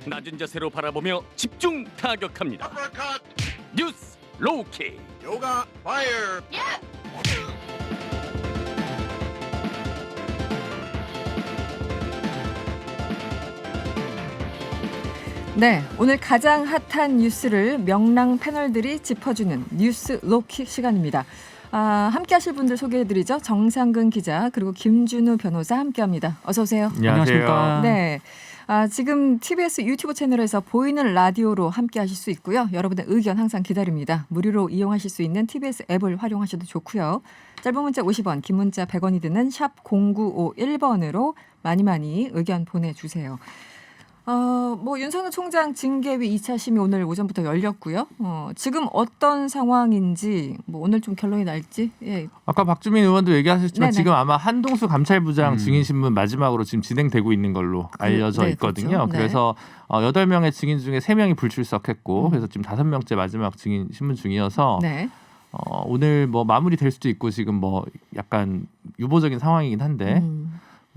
낮은 자세로 바라보며 집중 타격합니다. 뉴스 로우킥. Yoga fire. 네, 오늘 가장 핫한 뉴스를 명랑 패널들이 짚어주는 뉴스 로킥 시간입니다. 함께 하실 분들 소개해드리죠. 정상근 기자 그리고 김준우 변호사 함께합니다. 어서 오세요. 안녕하십니까. 네, 지금 TBS 유튜브 채널에서 보이는 라디오로 함께 하실 수 있고요. 여러분의 의견 항상 기다립니다. 무료로 이용하실 수 있는 TBS 앱을 활용하셔도 좋고요. 짧은 문자 50원, 긴 문자 100원이 드는 샵 0951번으로 많이 의견 보내주세요. 윤석열 총장 징계위 2차 심의 오늘 오전부터 열렸고요. 지금 어떤 상황인지 오늘 좀 결론이 날지. 예. 아까 박주민 의원도 얘기하셨지만 네네. 지금 아마 한동수 감찰부장 증인 신문 마지막으로 지금 진행되고 있는 걸로 알려져 네, 있거든요. 그렇죠. 네. 그래서 8명의 증인 중에 3명이 불출석했고 그래서 지금 5명째 마지막 증인 신문 중이어서 네. 오늘 마무리 될 수도 있고 지금 약간 유보적인 상황이긴 한데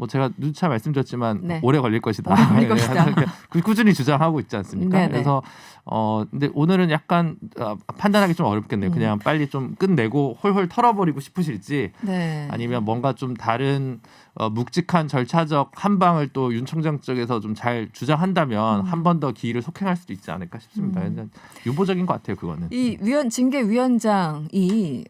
제가 누차 말씀드렸지만 네. 오래 걸릴 것이다. 오래 걸릴 것이다. 꾸준히 주장하고 있지 않습니까? 네네. 그래서 근데 오늘은 약간 판단하기 좀 어렵겠네요. 그냥 빨리 좀 끝내고 홀홀 털어버리고 싶으실지 네. 아니면 뭔가 좀 다른 묵직한 절차적 한 방을 또 윤 총장 쪽에서 좀 잘 주장한다면 한 번 더 기일을 속행할 수도 있지 않을까 싶습니다. 그냥 유보적인 것 같아요, 그거는. 이 징계위원장이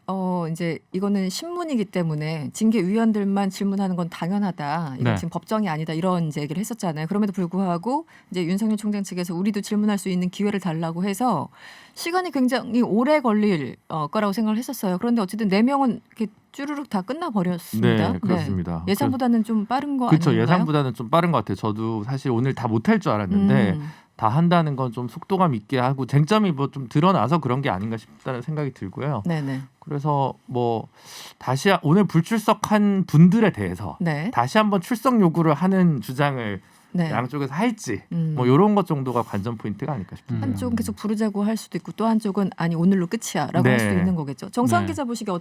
이제 이거는 신문이기 때문에 징계위원들만 질문하는 건 당연하다. 이건 네. 지금 법정이 아니다. 이런 이제 얘기를 했었잖아요. 그럼에도 불구하고 이제 윤석열 총장 측에서 우리도 질문할 수 있는 기회를 달라고 해서 시간이 굉장히 오래 걸릴 거라고 생각을 했었어요. 그런데 어쨌든 4명은 이렇게 쭈르륵 다 끝나버렸습니다. 네, 그렇습니다. 예상보다는 좀 빠른 거 그렇죠. 아닌가요? 예상보다는 좀 빠른 것 같아요. 저도 사실 오늘 다 못할 줄 알았는데 다 한다는 건 좀 속도감 있게 하고 쟁점이 좀 드러나서 그런 게 아닌가 싶다는 생각이 들고요. 네네. 그래서 다시 오늘 불출석한 분들에 대해서 네. 다시 한번 출석 요구를 하는 주장을 네. 양쪽에서 할지 음. 이런 것 정도가 관전 포인트가 아닐까 싶습니다. 한쪽은 계속 부르자고 할 수도 있고 또 한쪽은 아니 오늘로 끝이야라고 네. 할 수도 있는 거겠죠. 정상 네. 기자 보시기에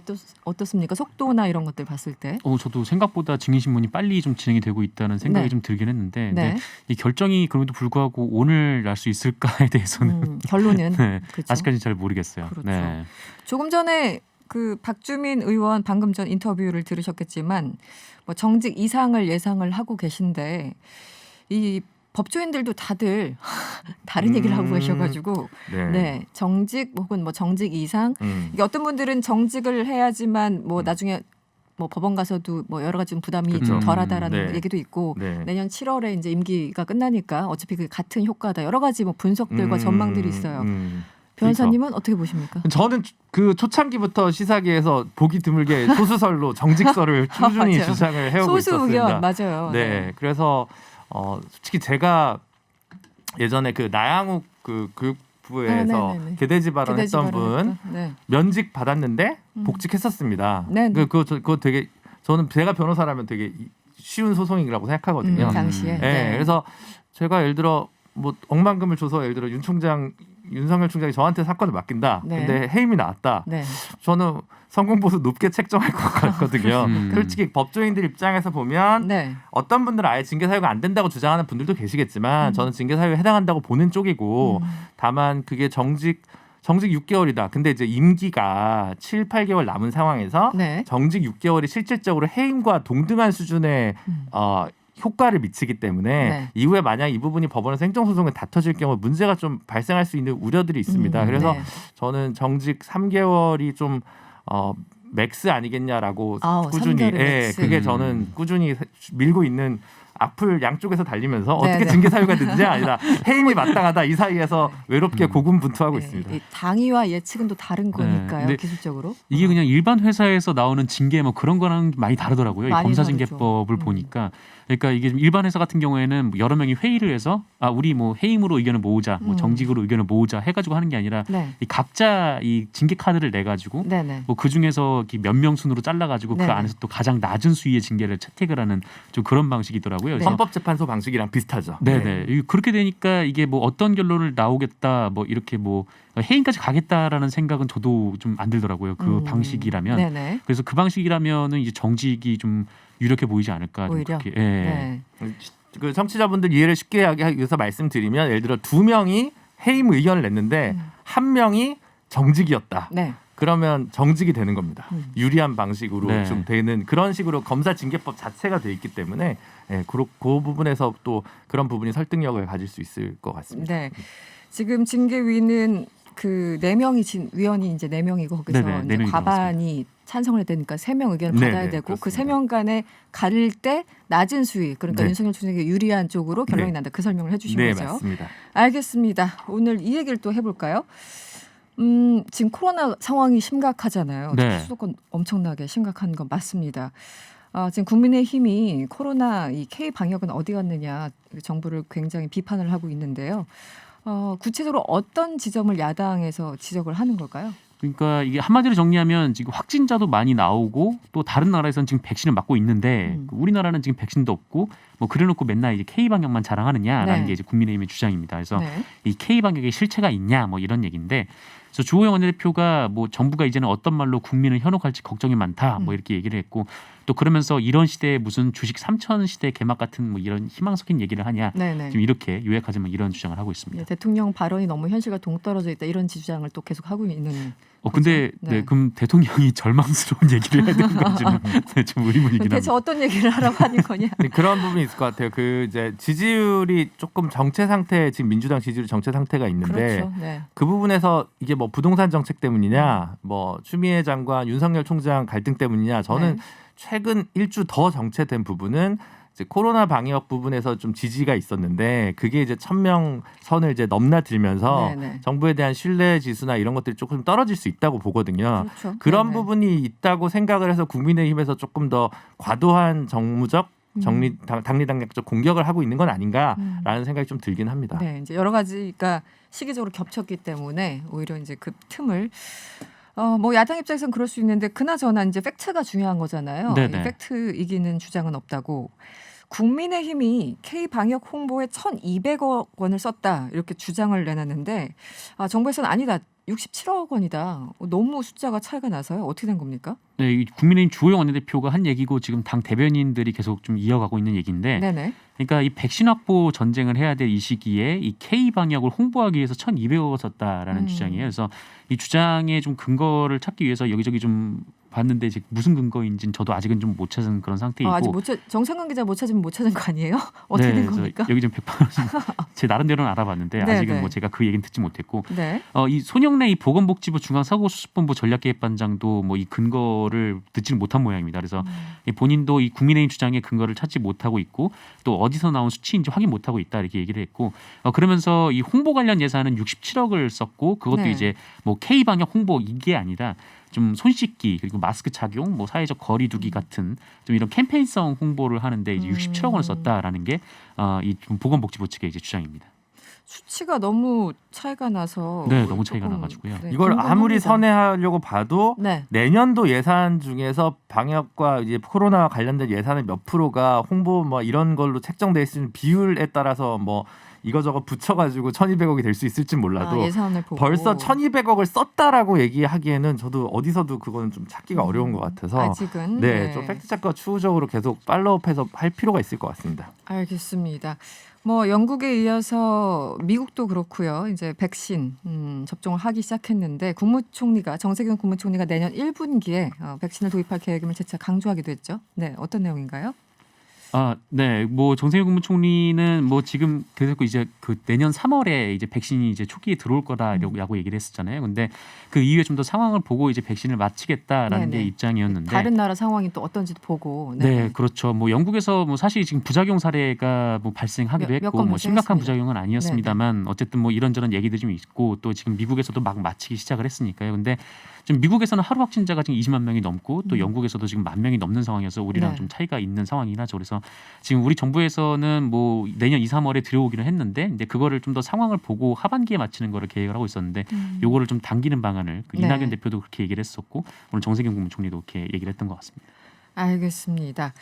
어떻습니까? 속도나 이런 것들 봤을 때. 저도 생각보다 증인신문이 빨리 좀 진행이 되고 있다는 생각이 네. 좀 들긴 했는데 네. 근데 이 결정이 그럼에도 불구하고 오늘 날 수 있을까에 대해서는 결론은 네, 그렇죠. 아직까지 잘 모르겠어요. 그렇죠. 네. 조금 전에 그 박주민 의원 방금 전 인터뷰를 들으셨겠지만 정직 이상을 예상을 하고 계신데 이 법조인들도 다들 다른 얘기를 하고 계셔가지고 네 정직 혹은 정직 이상 이게 어떤 분들은 정직을 해야지만 나중에 법원 가서도 여러 가지 좀 부담이 그렇죠. 좀 덜하다라는 네. 얘기도 있고 네. 내년 7월에 이제 임기가 끝나니까 어차피 그 같은 효과다 여러 가지 분석들과 전망들이 있어요. 변호사님은 어떻게 보십니까? 저는 그 초창기부터 시사계에서 보기 드물게 소수설로 정직설을 꾸준히 맞아요. 주장을 해오고 소수 있었습니다. 의견 맞아요. 네, 그래서 솔직히 제가 예전에 그 나양욱 그 교육부에서 네네네네. 개돼지 발언했던 분 네. 면직 받았는데 복직했었습니다. 네네. 그거 되게 저는 제가 변호사라면 되게 쉬운 소송이라고 생각하거든요. 당시에. 네, 그래서 제가 예를 들어 억만금을 줘서 예를 들어 윤석열 총장이 저한테 사건을 맡긴다. 네. 근데 해임이 나왔다. 네. 저는 성공보수 높게 책정할 것 같거든요. 솔직히 법조인들 입장에서 보면 네. 어떤 분들은 아예 징계 사유가 안 된다고 주장하는 분들도 계시겠지만 저는 징계 사유에 해당한다고 보는 쪽이고 다만 그게 정직 6개월이다. 근데 이제 임기가 7, 8개월 남은 상황에서 네. 정직 6개월이 실질적으로 해임과 동등한 수준의 효과를 미치기 때문에 네. 이후에 만약 이 부분이 법원에서 행정소송을 다퉈질 경우 문제가 좀 발생할 수 있는 우려들이 있습니다. 그래서 네. 저는 정직 3개월이 좀 맥스 아니겠냐라고 꾸준히 3개월이 맥스. 그게 저는 꾸준히 밀고 있는 앞을 양쪽에서 달리면서 네, 어떻게 네. 징계 사유가 되는지 아니라 해임이 마땅하다 이 사이에서 외롭게 고군분투하고 있습니다. 이 당위와 예측은 또 다른 거니까요. 근데 기술적으로. 이게 그냥 일반 회사에서 나오는 징계 그런 거랑 많이 다르더라고요. 이 많이 검사징계법을 다르죠. 보니까. 그러니까 이게 일반 회사 같은 경우에는 여러 명이 회의를 해서 우리 해임으로 의견을 모으자, 정직으로 의견을 모으자 해가지고 하는 게 아니라 네. 이 각자 이 징계 카드를 내 가지고 네네. 그 중에서 몇 명 순으로 잘라가지고 네네. 그 안에서 또 가장 낮은 수위의 징계를 채택을 하는 좀 그런 방식이더라고요. 그래서 헌법재판소 방식이랑 비슷하죠. 네네. 그렇게 되니까 이게 어떤 결론을 나오겠다, 이렇게 해임까지 가겠다라는 생각은 저도 좀 안 들더라고요. 그 방식이라면. 네네. 그래서 그 방식이라면은 이제 정직이 좀 유력해 보이지 않을까. 좀 오히려. 그렇게. 예. 네. 그 청취자분들 이해를 쉽게 하기 위해서 말씀드리면 예를 들어 2명이 해임 의견을 냈는데 1명이 정직이었다. 네. 그러면 정직이 되는 겁니다. 유리한 방식으로 네. 좀 되는 그런 식으로 검사 징계법 자체가 돼 있기 때문에 그 부분에서 또 그런 부분이 설득력을 가질 수 있을 것 같습니다. 네. 지금 징계위는 그 4명이 위원이 이제 4명이고 거기서 네네, 이제 4명이 과반이 찬성을 했다니까 3명 의견을 네네, 받아야 되고 그 그렇습니다. 3명 간에 가릴 때 낮은 수위 그러니까 네. 윤석열 총장에게 유리한 쪽으로 결론이 네. 난다. 그 설명을 해주신 네, 거죠. 맞습니다. 알겠습니다. 오늘 이 얘기를 또 해볼까요? 지금 코로나 상황이 심각하잖아요. 네. 수도권 엄청나게 심각한 건 맞습니다. 지금 국민의힘이 코로나 이 K 방역은 어디 갔느냐 정부를 굉장히 비판을 하고 있는데요. 구체적으로 어떤 지점을 야당에서 지적을 하는 걸까요? 그러니까 이게 한마디로 정리하면 지금 확진자도 많이 나오고 또 다른 나라에서는 지금 백신을 맞고 있는데 우리나라는 지금 백신도 없고 뭐 그래놓고 맨날 이제 K 방역만 자랑하느냐라는 네. 게 이제 국민의힘의 주장입니다. 그래서 네. 이 K 방역에 실체가 있냐 뭐 이런 얘기인데, 그래서 주호영 원내대표가 뭐 정부가 이제는 어떤 말로 국민을 현혹할지 걱정이 많다 뭐 이렇게 얘기를 했고, 또 그러면서 이런 시대에 무슨 주식 3천 시대 개막 같은 뭐 이런 희망 섞인 얘기를 하냐 네네. 지금 이렇게 요약하자면 이런 주장을 하고 있습니다. 예, 대통령 발언이 너무 현실과 동떨어져 있다 이런 주장을 또 계속 하고 있는. 근데 그렇죠? 네. 그럼 대통령이 절망스러운 얘기를 해야 되는 건지는 좀 의문이긴 대체 합니다. 어떤 얘기를 하라고 하는 거냐? 네, 그런 부분이 있을 것 같아요. 그 이제 지지율이 조금 정체 상태, 지금 민주당 지지율 정체 상태가 있는데 그렇죠. 네. 그 부분에서 이게 뭐 부동산 정책 때문이냐, 뭐 추미애 장관, 윤석열 총장 갈등 때문이냐, 저는 네. 최근 일주 더 정체된 부분은 이제 코로나 방역 부분에서 좀 지지가 있었는데 그게 이제 1,000명 선을 이제 넘나들면서 네네. 정부에 대한 신뢰 지수나 이런 것들이 조금 떨어질 수 있다고 보거든요. 그렇죠. 그런 네네. 부분이 있다고 생각을 해서 국민의힘에서 조금 더 과도한 정무적 당리당략적 공격을 하고 있는 건 아닌가라는 생각이 좀 들긴 합니다. 네, 이제 여러 가지가 시기적으로 겹쳤기 때문에 오히려 이제 그 틈을 뭐 야당 입장에서는 그럴 수 있는데 그나저나 이제 팩트가 중요한 거잖아요. 네네. 이 팩트 이기는 주장은 없다고. 국민의힘이 K 방역 홍보에 1,200억 원을 썼다 이렇게 주장을 내놨는데 정부에서는 아니다. 67억 원이다. 너무 숫자가 차이가 나서요. 어떻게 된 겁니까? 네, 이 국민의힘 주호영 원내대표가 한 얘기고 지금 당 대변인들이 계속 좀 이어가고 있는 얘기인데, 네네. 그러니까 이 백신 확보 전쟁을 해야 될 이 시기에 이 K 방역을 홍보하기 위해서 1,200억을 썼다라는 주장이에요. 그래서 이 주장의 좀 근거를 찾기 위해서 여기저기 좀 봤는데 이제 무슨 근거인지는 저도 아직은 좀 못 찾은 그런 상태이고. 아직 정상근 기자 못 찾으면 못 찾은 거 아니에요? 어떻게 된 그래서 겁니까? 여기 좀 100% 제 나름대로는 알아봤는데 네, 아직은 네. 뭐 제가 그 얘기는 듣지 못했고, 네. 이 손영래 이 보건복지부 중앙사고수습본부 전략기획반장도 뭐 이 근거를 듣지는 못한 모양입니다. 그래서 이 본인도 이 국민의힘 주장의 근거를 찾지 못하고 있고 또 어디서 나온 수치인지 확인 못하고 있다 이렇게 얘기를 했고, 그러면서 이 홍보 관련 예산은 67억을 썼고 그것도 네. 이제 뭐 K 방역 홍보 이게 아니라 좀 손 씻기 그리고 마스크 착용, 뭐 사회적 거리두기 같은 좀 이런 캠페인성 홍보를 하는데 이제 67억 원을 썼다라는 게 이 보건복지부 측의 이제 주장입니다. 수치가 너무 차이가 나서 네, 너무 차이가 조금, 나가지고요. 네, 이걸 아무리 궁금합니다. 선회하려고 봐도 네. 내년도 예산 중에서 방역과 이제 코로나와 관련된 예산의 몇 프로가 홍보 뭐 이런 걸로 책정돼 있는 비율에 따라서 뭐 이거저거 붙여가지고 1,200억이 될 수 있을지 몰라도 예산을 보고 벌써 1,200억을 썼다라고 얘기하기에는 저도 어디서도 그거는 좀 찾기가 어려운 것 같아서 아직은 네, 좀 팩트 체크가 추후적으로 계속 팔로우업해서 할 필요가 있을 것 같습니다. 알겠습니다. 뭐 영국에 이어서 미국도 그렇고요. 이제 백신 접종을 하기 시작했는데 정세균 국무총리가 내년 1분기에 백신을 도입할 계획임을 재차 강조하기도 했죠. 네, 어떤 내용인가요? 네, 뭐 정세균 국무총리는 뭐 지금 계속 이제 그 내년 3월에 이제 백신이 이제 초기에 들어올 거다라고 얘기를 했었잖아요. 근데 그 이후에 좀 더 상황을 보고 이제 백신을 마치겠다라는 네네. 게 입장이었는데. 다른 나라 상황이 또 어떤지도 보고. 네, 그렇죠. 뭐 영국에서 뭐 사실 지금 부작용 사례가 뭐 발생하기도 몇 했고 건 뭐 심각한 발생했습니다. 부작용은 아니었습니다만 어쨌든 뭐 이런저런 얘기들이 좀 있고 또 지금 미국에서도 막 마치기 시작을 했으니까요. 근데 지금 미국에서는 하루 확진자가 지금 20만 명이 넘고 또 영국에서도 지금 1만 명이 넘는 상황이어서 우리랑 네. 좀 차이가 있는 상황이긴 하죠. 그래서 지금 우리 정부에서는 뭐 내년 2, 3월에 들여오기는 했는데 이제 그거를 좀 더 상황을 보고 하반기에 마치는 거를 계획을 하고 있었는데 요거를 좀 당기는 방안을 네. 이낙연 대표도 그렇게 얘기를 했었고 오늘 정세균 국무총리도 그렇게 얘기를 했던 것 같습니다. 알겠습니다.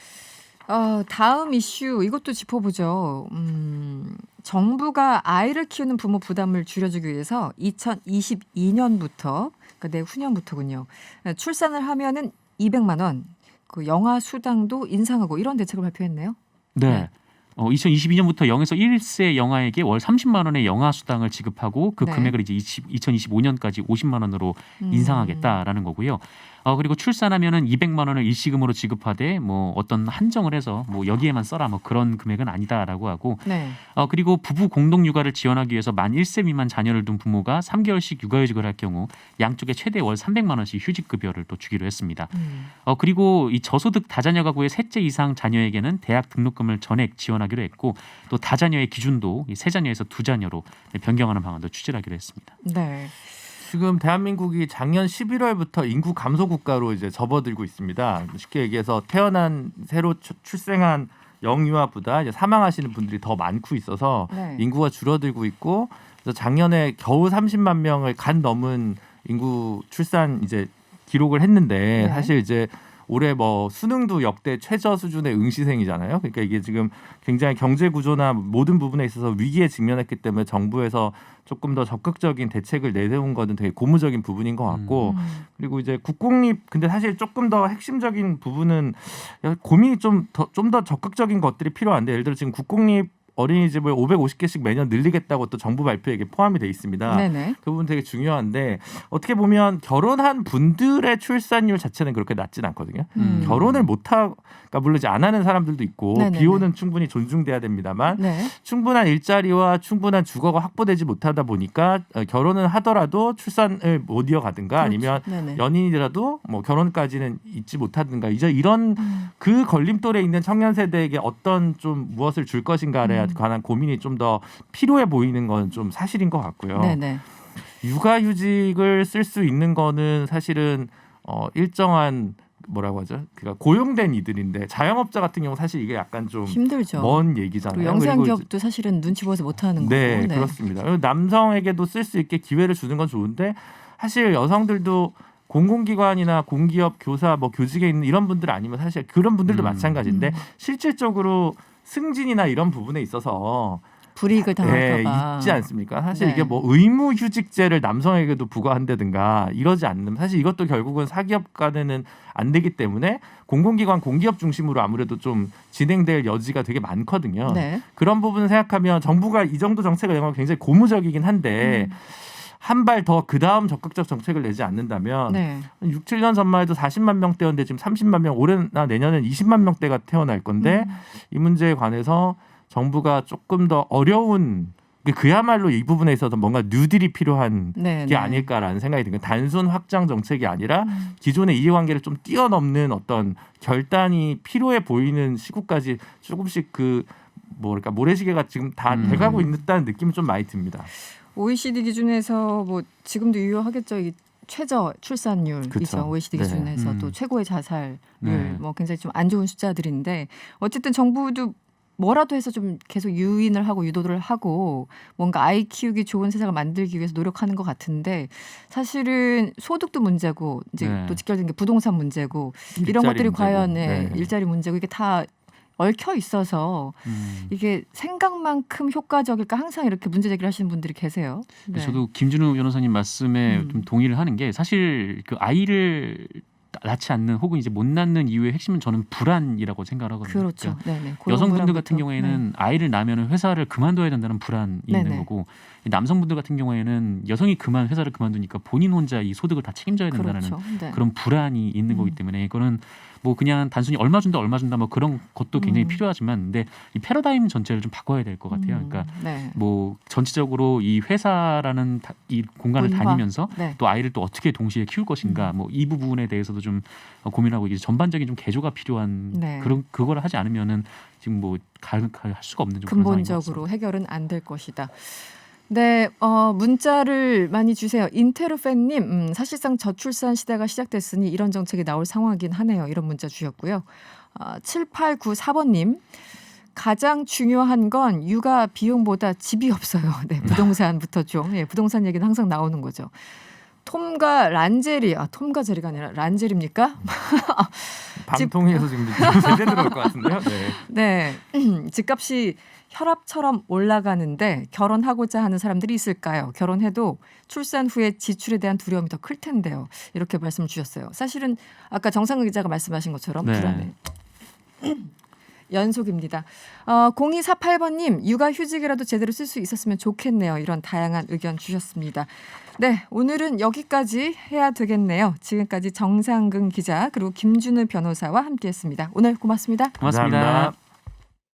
다음 이슈 이것도 짚어보죠. 정부가 아이를 키우는 부모 부담을 줄여주기 위해서 2022년부터 그러니까 내후년부터군요. 출산을 하면은 200만 원, 그 영아 수당도 인상하고 이런 대책을 발표했네요. 네. 네. 2022년부터 0에서 1세 영아에게 월 30만 원의 영아 수당을 지급하고 그 네. 금액을 이제 2025년까지 50만 원으로 인상하겠다라는 거고요. 그리고 출산하면은 200만 원을 일시금으로 지급하되 뭐 어떤 한정을 해서 뭐 여기에만 써라 뭐 그런 금액은 아니다라고 하고 네. 그리고 부부 공동 육아를 지원하기 위해서 만 1세 미만 자녀를 둔 부모가 3개월씩 육아휴직을 할 경우 양쪽에 최대 월 300만 원씩 휴직급여를 또 주기로 했습니다. 그리고 이 저소득 다자녀 가구의 셋째 이상 자녀에게는 대학 등록금을 전액 지원하기로 했고 또 다자녀의 기준도 이 세 자녀에서 두 자녀로 변경하는 방안도 추진하기로 했습니다. 네. 지금 대한민국이 작년 11월부터 인구 감소 국가로 이제 접어들고 있습니다. 쉽게 얘기해서 태어난 새로 출생한 영유아보다 이제 사망하시는 분들이 더 많고 있어서 네. 인구가 줄어들고 있고 그래서 작년에 겨우 30만 명을 간 넘은 인구 출산 이제 기록을 했는데 네. 사실 이제 올해 뭐 수능도 역대 최저 수준의 응시생이잖아요. 그러니까 이게 지금 굉장히 경제 구조나 모든 부분에 있어서 위기에 직면했기 때문에 정부에서 조금 더 적극적인 대책을 내세운 거는 되게 고무적인 부분인 것 같고 그리고 이제 국공립 근데 사실 조금 더 핵심적인 부분은 고민이 좀 더 적극적인 것들이 필요한데 예를 들어 지금 국공립 어린이집을 550개씩 매년 늘리겠다고 또 정부 발표에 포함이 돼 있습니다. 네네. 그 부분 되게 중요한데 어떻게 보면 결혼한 분들의 출산율 자체는 그렇게 낮진 않거든요. 결혼을 못하 그러니까 물론 이제 안 하는 사람들도 있고 네네네. 비혼은 충분히 존중돼야 됩니다만 네. 충분한 일자리와 충분한 주거가 확보되지 못하다 보니까 결혼을 하더라도 출산을 못 이어가든가 아니면 네네. 연인이라도 뭐 결혼까지는 있지 못하든가 이제 이런 그 걸림돌에 있는 청년 세대에게 어떤 좀 무엇을 줄 것인가에 관한 고민이 좀 더 필요해 보이는 건 좀 사실인 것 같고요. 네네. 육아휴직을 쓸 수 있는 거는 사실은 일정한 뭐라고 하죠? 그러니까 고용된 이들인데 자영업자 같은 경우 사실 이게 약간 좀 힘들죠. 먼 얘기잖아요. 그리고 영세한 그리고 기업도 사실은 눈치 보여서 못하는 네, 거고. 그렇습니다. 그리고 남성에게도 쓸 수 있게 기회를 주는 건 좋은데 사실 여성들도 공공기관이나 공기업, 교사, 뭐 교직에 있는 이런 분들 아니면 사실 그런 분들도 마찬가지인데 실질적으로 승진이나 이런 부분에 있어서 불이익을 당할까 봐. 있지 않습니까? 사실 네. 이게 뭐 의무휴직제를 남성에게도 부과한다든가 이러지 않는 사실 이것도 결국은 사기업 간에는 안 되기 때문에 공공기관, 공기업 중심으로 아무래도 좀 진행될 여지가 되게 많거든요. 네. 그런 부분을 생각하면 정부가 이 정도 정책을 내는 건 굉장히 고무적이긴 한데 한 발 더 그 다음 적극적 정책을 내지 않는다면 네. 6, 7년 전만 해도 40만 명대였는데 지금 30만 명, 올해나 내년엔 20만 명대가 태어날 건데 이 문제에 관해서 정부가 조금 더 어려운 그야말로 이 부분에 있어서 뭔가 뉴딜이 필요한 네, 게 네. 아닐까라는 생각이 드는 거예요. 단순 확장 정책이 아니라 기존의 이해관계를 좀 뛰어넘는 어떤 결단이 필요해 보이는 시국까지 조금씩 그 뭐랄까 모래시계가 지금 다 돼가고 있다는 느낌이 좀 많이 듭니다. OECD 기준에서 뭐 지금도 유효하겠죠. 이 최저 출산율이죠. 그쵸. OECD 네. 기준에서 또 최고의 자살률 네. 뭐 굉장히 좀 안 좋은 숫자들인데 어쨌든 정부도 뭐라도 해서 좀 계속 유인을 하고 유도를 하고 뭔가 아이 키우기 좋은 세상을 만들기 위해서 노력하는 것 같은데 사실은 소득도 문제고 이제 네. 또 직결된 게 부동산 문제고 이런 일자리 것들이 문제고. 과연 네. 일자리 문제고 이게 다 얽혀 있어서 이게 생각만큼 효과적일까 항상 이렇게 문제 제기를 하시는 분들이 계세요. 네. 저도 김준우 변호사님 말씀에 좀 동의를 하는 게 사실 그 아이를 낳지 않는 혹은 이제 못 낳는 이유의 핵심은 저는 불안이라고 생각을 하거든요. 그렇죠. 그러니까 네네. 여성분들 같은 고용불안부터. 경우에는 아이를 낳으면 회사를 그만둬야 된다는 불안이 네네. 있는 거고 남성분들 같은 경우에는 여성이 회사를 그만두니까 본인 혼자 이 소득을 다 책임져야 된다는 그렇죠. 네. 그런 불안이 있는 거기 때문에 이거는 뭐 그냥 단순히 얼마 준다 뭐 그런 것도 굉장히 필요하지만 근데 이 패러다임 전체를 좀 바꿔야 될 것 같아요. 그러니까 네. 뭐 전체적으로 이 회사라는 이 공간을 문화. 다니면서 네. 또 아이를 또 어떻게 동시에 키울 것인가 뭐 이 부분에 대해서도 좀 고민하고 이제 전반적인 좀 개조가 필요한 네. 그걸 하지 않으면은 지금 뭐 할 수가 없는 좀 그런 상황인 것 같습니다. 근본적으로 해결은 안 될 것이다. 네, 문자를 많이 주세요. 인테르팬님, 사실상 저출산 시대가 시작됐으니 이런 정책이 나올 상황이긴 하네요. 이런 문자 주셨고요. 7894번님, 가장 중요한 건 육아 비용보다 집이 없어요. 네, 부동산부터 좀. 예, 부동산 얘기는 항상 나오는 거죠. 톰과 란제리, 톰과 제리가 아니라 란제리입니까? 방통위에서 지금 제대 들어올 것 같은데요. 네. 네, 집값이 혈압처럼 올라가는데 결혼하고자 하는 사람들이 있을까요? 결혼해도 출산 후에 지출에 대한 두려움이 더 클 텐데요. 이렇게 말씀을 주셨어요. 사실은 아까 정상근 기자가 말씀하신 것처럼 네. 불안해. 연속입니다. 0248번님 육아휴직이라도 제대로 쓸 수 있었으면 좋겠네요. 이런 다양한 의견 주셨습니다. 네, 오늘은 여기까지 해야 되겠네요. 지금까지 정상근 기자 그리고 김준우 변호사와 함께했습니다. 오늘 고맙습니다. 고맙습니다. 감사합니다.